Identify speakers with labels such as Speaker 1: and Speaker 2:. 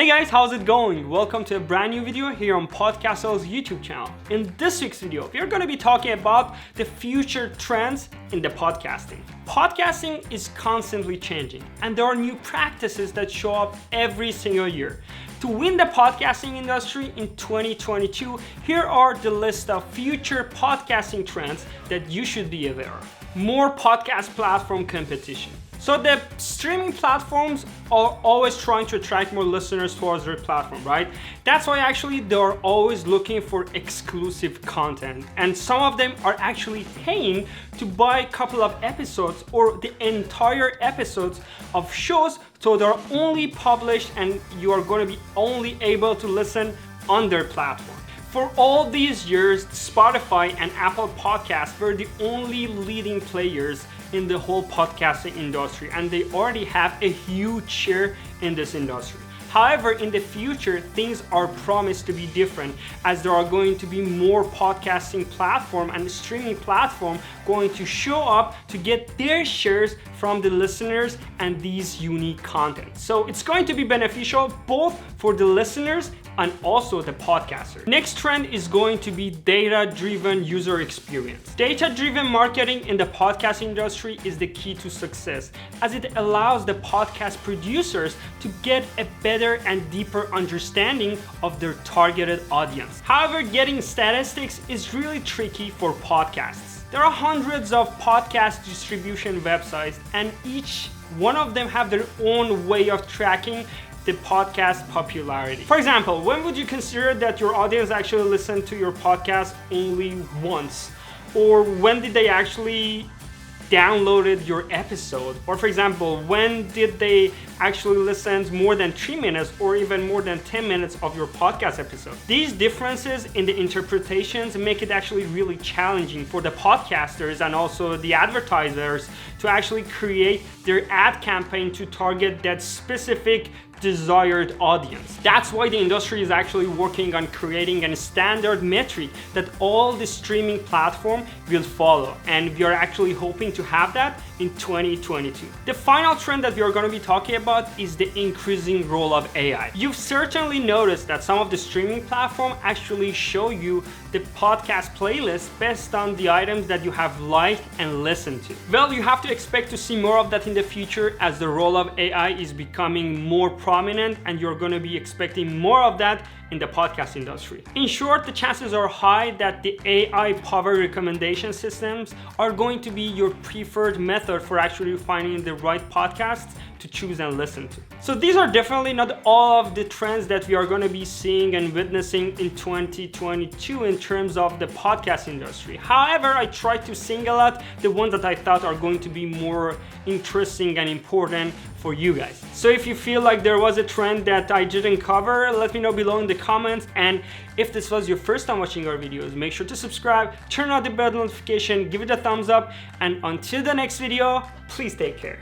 Speaker 1: Hey guys, how's it going? Welcome to a brand new video here on Podcastl's YouTube channel. In this week's video, we're going to be talking about the future trends in the podcasting. Podcasting is constantly changing, and there are new practices that show up every single year. To win the podcasting industry in 2022, here are the list of future podcasting trends that you should be aware of. More podcast platform competition. So the streaming platforms are always trying to attract more listeners towards their platform, right? That's why actually they're always looking for exclusive content. And some of them are actually paying to buy a couple of episodes or the entire episodes of shows, so they're only published and you are going to be only able to listen on their platform. For all these years, Spotify and Apple Podcasts were the only leading players in the whole podcasting industry, and they already have a huge share in this industry. However, in the future, things are promised to be different, as there are going to be more podcasting platform and streaming platform going to show up to get their shares from the listeners and these unique content. So it's going to be beneficial both for the listeners and also the podcaster. Next trend is going to be data-driven user experience. Data-driven marketing in the podcast industry is the key to success, as it allows the podcast producers to get a better and deeper understanding of their targeted audience. However, getting statistics is really tricky for podcasts. There are hundreds of podcast distribution websites, and each one of them have their own way of tracking the podcast popularity. For example, when would you consider that your audience actually listened to your podcast only once? Or when did they actually downloaded your episode? Or for example, when did they actually listen more than 3 minutes or even more than 10 minutes of your podcast episode? These differences in the interpretations make it actually really challenging for the podcasters and also the advertisers to actually create their ad campaign to target that specific desired audience. That's why the industry is actually working on creating a standard metric that all the streaming platform will follow, and we are actually hoping to have that in 2022. The final trend that we are going to be talking about is the increasing role of AI. You've certainly noticed that some of the streaming platforms actually show you the podcast playlist based on the items that you have liked and listened to. Well, you have to expect to see more of that in the future, as the role of AI is becoming more prominent, and you're going to be expecting more of that in the podcast industry. In short, the chances are high that the AI-powered recommendation systems are going to be your preferred method for actually finding the right podcasts to choose and listen to. So these are definitely not all of the trends that we are going to be seeing and witnessing in 2022 in terms of the podcast industry. However, I tried to single out the ones that I thought are going to be more interesting and important for you guys. So if you feel like there was a trend that I didn't cover, let me know below in the comments. And if this was your first time watching our videos, make sure to subscribe, turn on the bell notification, give it a thumbs up, and until the next video, please take care.